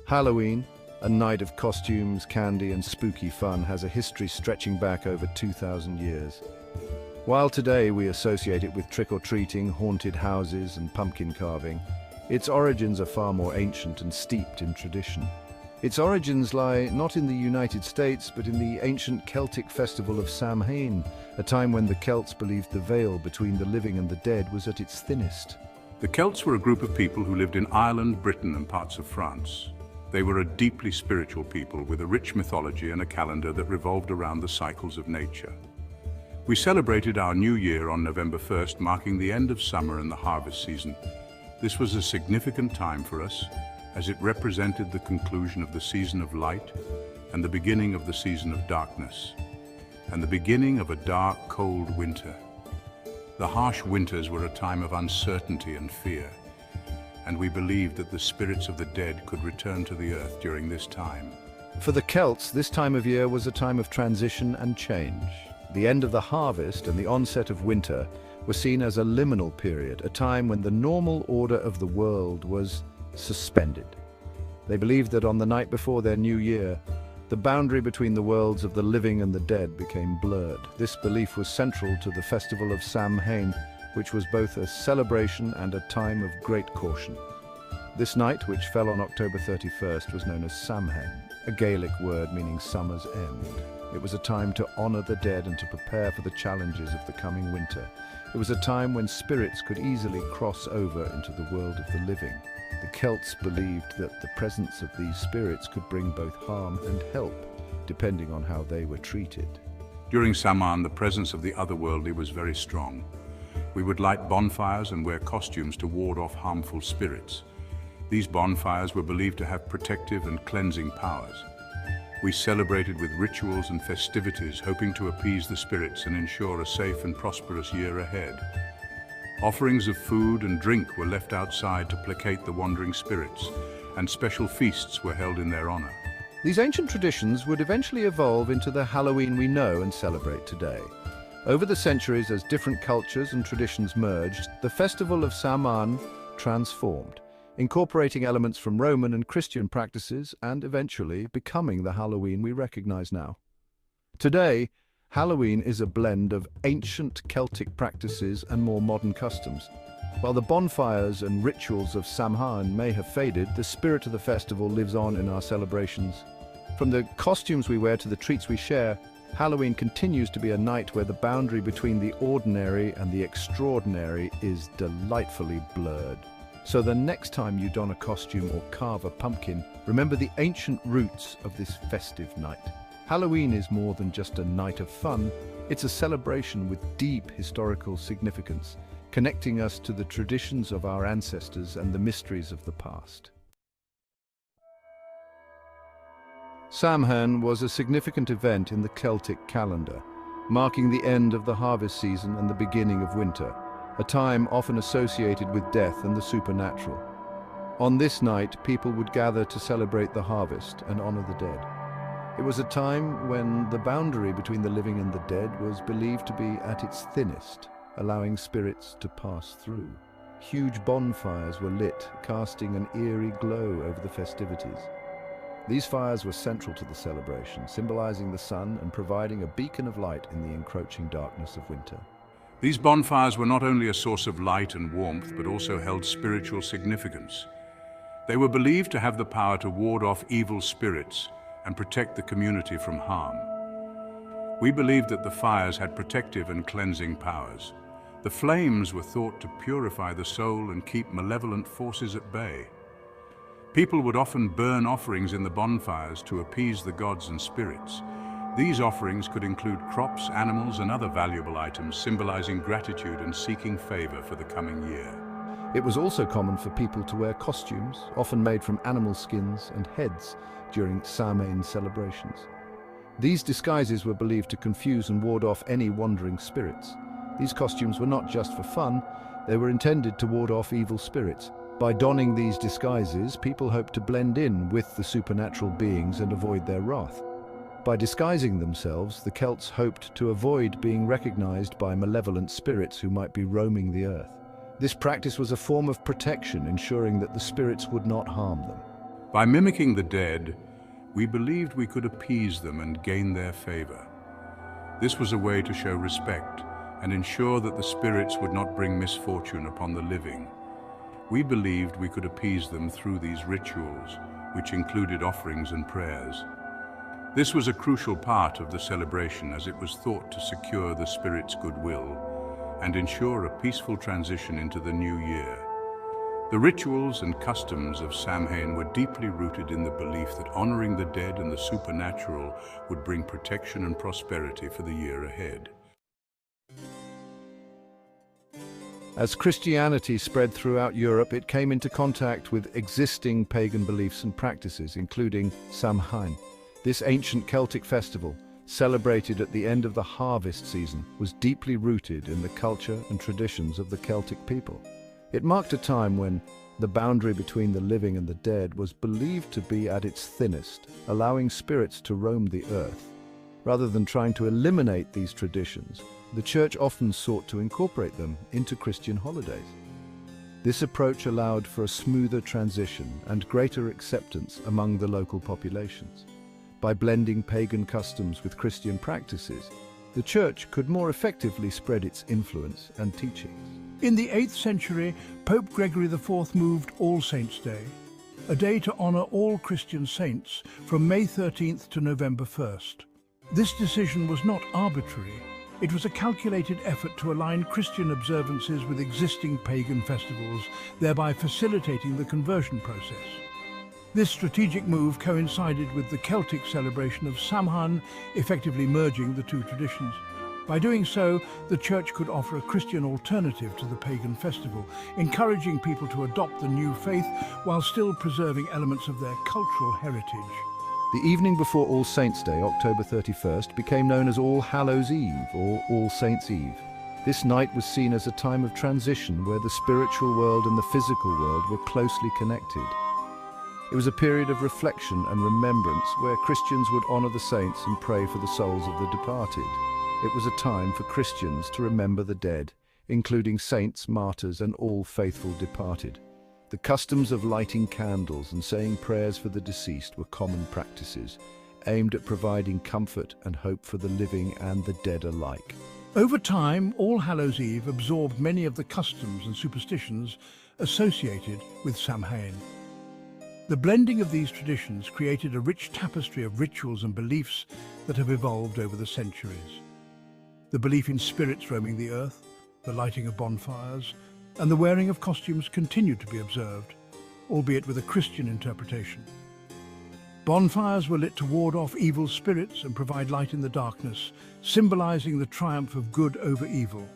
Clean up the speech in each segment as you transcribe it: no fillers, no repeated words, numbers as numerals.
Halloween, a night of costumes, candy, and spooky fun, has a history stretching back over 2,000 years. While today we associate it with trick-or-treating, haunted houses, and pumpkin carving, its origins are far more ancient and steeped in tradition. Its origins lie not in the United States, but in the ancient Celtic festival of Samhain, a time when the Celts believed the veil between the living and the dead was at its thinnest. The Celts were a group of people who lived in Ireland, Britain, and parts of France. They were a deeply spiritual people with a rich mythology and a calendar that revolved around the cycles of nature. We celebrated our new year on November 1st, marking the end of summer and the harvest season. This was a significant time for us, as it represented the conclusion of the season of light and the beginning of the season of darkness, and the beginning of a dark, cold winter. The harsh winters were a time of uncertainty and fear, and we believed that the spirits of the dead could return to the earth during this time. For the Celts, this time of year was a time of transition and change. The end of the harvest and the onset of winter were seen as a liminal period, a time when the normal order of the world was suspended. They believed that on the night before their new year, the boundary between the worlds of the living and the dead became blurred. This belief was central to the festival of Samhain, which was both a celebration and a time of great caution. This night, which fell on October 31st, was known as Samhain, a Gaelic word meaning summer's end. It was a time to honor the dead and to prepare for the challenges of the coming winter. It was a time when spirits could easily cross over into the world of the living. The Celts believed that the presence of these spirits could bring both harm and help, depending on how they were treated. During Samhain, the presence of the otherworldly was very strong. We would light bonfires and wear costumes to ward off harmful spirits. These bonfires were believed to have protective and cleansing powers. We celebrated with rituals and festivities, hoping to appease the spirits and ensure a safe and prosperous year ahead. Offerings of food and drink were left outside to placate the wandering spirits, and special feasts were held in their honor. These ancient traditions would eventually evolve into the Halloween we know and celebrate today. Over the centuries, as different cultures and traditions merged, the festival of Samhain transformed, incorporating elements from Roman and Christian practices and eventually becoming the Halloween we recognize now. Today, Halloween is a blend of ancient Celtic practices and more modern customs. While the bonfires and rituals of Samhain may have faded, the spirit of the festival lives on in our celebrations. From the costumes we wear to the treats we share, Halloween continues to be a night where the boundary between the ordinary and the extraordinary is delightfully blurred. So the next time you don a costume or carve a pumpkin, remember the ancient roots of this festive night. Halloween is more than just a night of fun, it's a celebration with deep historical significance, connecting us to the traditions of our ancestors and the mysteries of the past. Samhain was a significant event in the Celtic calendar, marking the end of the harvest season and the beginning of winter, a time often associated with death and the supernatural. On this night, people would gather to celebrate the harvest and honor the dead. It was a time when the boundary between the living and the dead was believed to be at its thinnest, allowing spirits to pass through. Huge bonfires were lit, casting an eerie glow over the festivities. These fires were central to the celebration, symbolizing the sun and providing a beacon of light in the encroaching darkness of winter. These bonfires were not only a source of light and warmth, but also held spiritual significance. They were believed to have the power to ward off evil spirits and protect the community from harm. We believed that the fires had protective and cleansing powers. The flames were thought to purify the soul and keep malevolent forces at bay. People would often burn offerings in the bonfires to appease the gods and spirits. These offerings could include crops, animals, and other valuable items, symbolizing gratitude and seeking favor for the coming year. It was also common for people to wear costumes, often made from animal skins and heads, during Samhain celebrations. These disguises were believed to confuse and ward off any wandering spirits. These costumes were not just for fun, they were intended to ward off evil spirits. By donning these disguises, people hoped to blend in with the supernatural beings and avoid their wrath. By disguising themselves, the Celts hoped to avoid being recognized by malevolent spirits who might be roaming the earth. This practice was a form of protection, ensuring that the spirits would not harm them. By mimicking the dead, we believed we could appease them and gain their favor. This was a way to show respect and ensure that the spirits would not bring misfortune upon the living. We believed we could appease them through these rituals, which included offerings and prayers. This was a crucial part of the celebration, as it was thought to secure the spirits' goodwill and ensure a peaceful transition into the new year. The rituals and customs of Samhain were deeply rooted in the belief that honoring the dead and the supernatural would bring protection and prosperity for the year ahead. As Christianity spread throughout Europe, it came into contact with existing pagan beliefs and practices, including Samhain. This ancient Celtic festival, celebrated at the end of the harvest season, was deeply rooted in the culture and traditions of the Celtic people. It marked a time when the boundary between the living and the dead was believed to be at its thinnest, allowing spirits to roam the earth. Rather than trying to eliminate these traditions, the Church often sought to incorporate them into Christian holidays. This approach allowed for a smoother transition and greater acceptance among the local populations. By blending pagan customs with Christian practices, the Church could more effectively spread its influence and teachings. In the 8th century, Pope Gregory IV moved All Saints' Day, a day to honor all Christian saints, from May 13th to November 1st. This decision was not arbitrary. It was a calculated effort to align Christian observances with existing pagan festivals, thereby facilitating the conversion process. This strategic move coincided with the Celtic celebration of Samhain, effectively merging the two traditions. By doing so, the Church could offer a Christian alternative to the pagan festival, encouraging people to adopt the new faith while still preserving elements of their cultural heritage. The evening before All Saints' Day, October 31st, became known as All Hallows' Eve or All Saints' Eve. This night was seen as a time of transition where the spiritual world and the physical world were closely connected. It was a period of reflection and remembrance where Christians would honor the saints and pray for the souls of the departed. It was a time for Christians to remember the dead, including saints, martyrs, and all faithful departed. The customs of lighting candles and saying prayers for the deceased were common practices, aimed at providing comfort and hope for the living and the dead alike. Over time, All Hallows' Eve absorbed many of the customs and superstitions associated with Samhain. The blending of these traditions created a rich tapestry of rituals and beliefs that have evolved over the centuries. The belief in spirits roaming the earth, the lighting of bonfires, and the wearing of costumes continued to be observed, albeit with a Christian interpretation. Bonfires were lit to ward off evil spirits and provide light in the darkness, symbolizing the triumph of good over evil.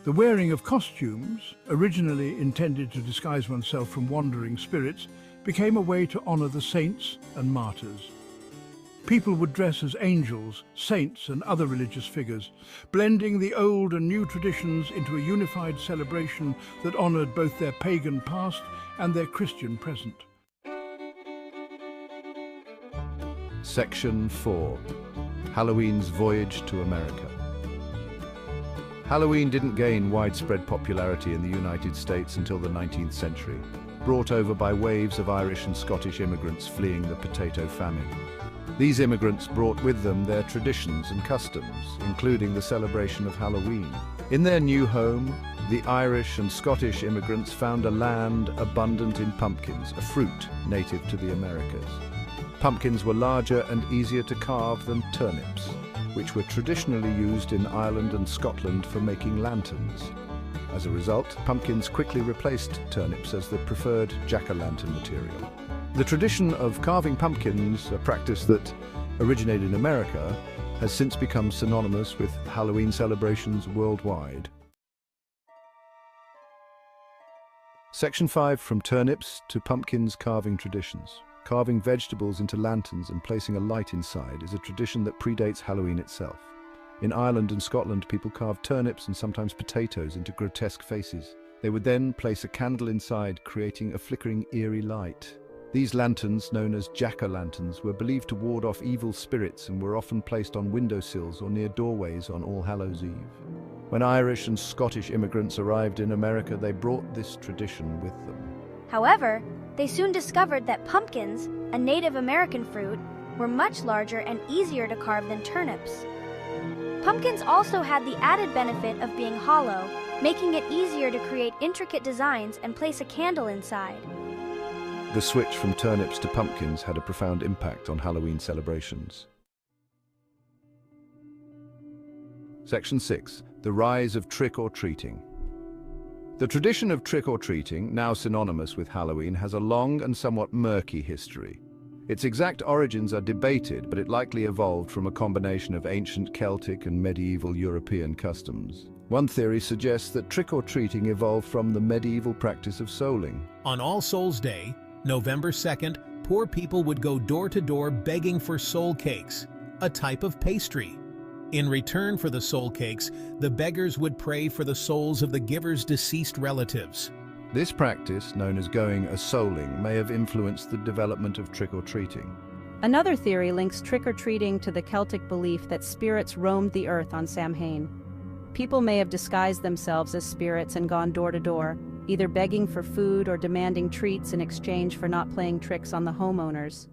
The wearing of costumes, originally intended to disguise oneself from wandering spirits, became a way to honor the saints and martyrs. People would dress as angels, saints, and other religious figures, blending the old and new traditions into a unified celebration that honored both their pagan past and their Christian present. Section 4. Halloween's Voyage to America. Halloween didn't gain widespread popularity in the United States until the 19th century, brought over by waves of Irish and Scottish immigrants fleeing the potato famine. These immigrants brought with them their traditions and customs, including the celebration of Halloween. In their new home, the Irish and Scottish immigrants found a land abundant in pumpkins, a fruit native to the Americas. Pumpkins were larger and easier to carve than turnips, which were traditionally used in Ireland and Scotland for making lanterns. As a result, pumpkins quickly replaced turnips as the preferred jack-o'-lantern material. The tradition of carving pumpkins, a practice that originated in America, has since become synonymous with Halloween celebrations worldwide. Section 5. From turnips to pumpkins carving traditions. Carving vegetables into lanterns and placing a light inside is a tradition that predates Halloween itself. In Ireland and Scotland, people carved turnips and sometimes potatoes into grotesque faces. They would then place a candle inside, creating a flickering, eerie light. These lanterns, known as jack-o'-lanterns, were believed to ward off evil spirits and were often placed on windowsills or near doorways on All Hallows' Eve. When Irish and Scottish immigrants arrived in America, they brought this tradition with them. However, They soon discovered that pumpkins, a Native American fruit, were much larger and easier to carve than turnips. Pumpkins also had the added benefit of being hollow, making it easier to create intricate designs and place a candle inside. The switch from turnips to pumpkins had a profound impact on Halloween celebrations. Section 6. The rise of trick-or-treating. The tradition of trick-or-treating, now synonymous with Halloween, has a long and somewhat murky history. Its exact origins are debated, but it likely evolved from a combination of ancient Celtic and medieval European customs. One theory suggests that trick-or-treating evolved from the medieval practice of souling. On All Souls' Day, November 2nd, poor people would go door to door begging for soul cakes, a type of pastry. In return for the soul cakes, the beggars would pray for the souls of the giver's deceased relatives. This practice, known as going a-souling, may have influenced the development of trick-or-treating. Another theory links trick-or-treating to the Celtic belief that spirits roamed the earth on Samhain. People may have disguised themselves as spirits and gone door to door, either begging for food or demanding treats in exchange for not playing tricks on the homeowners.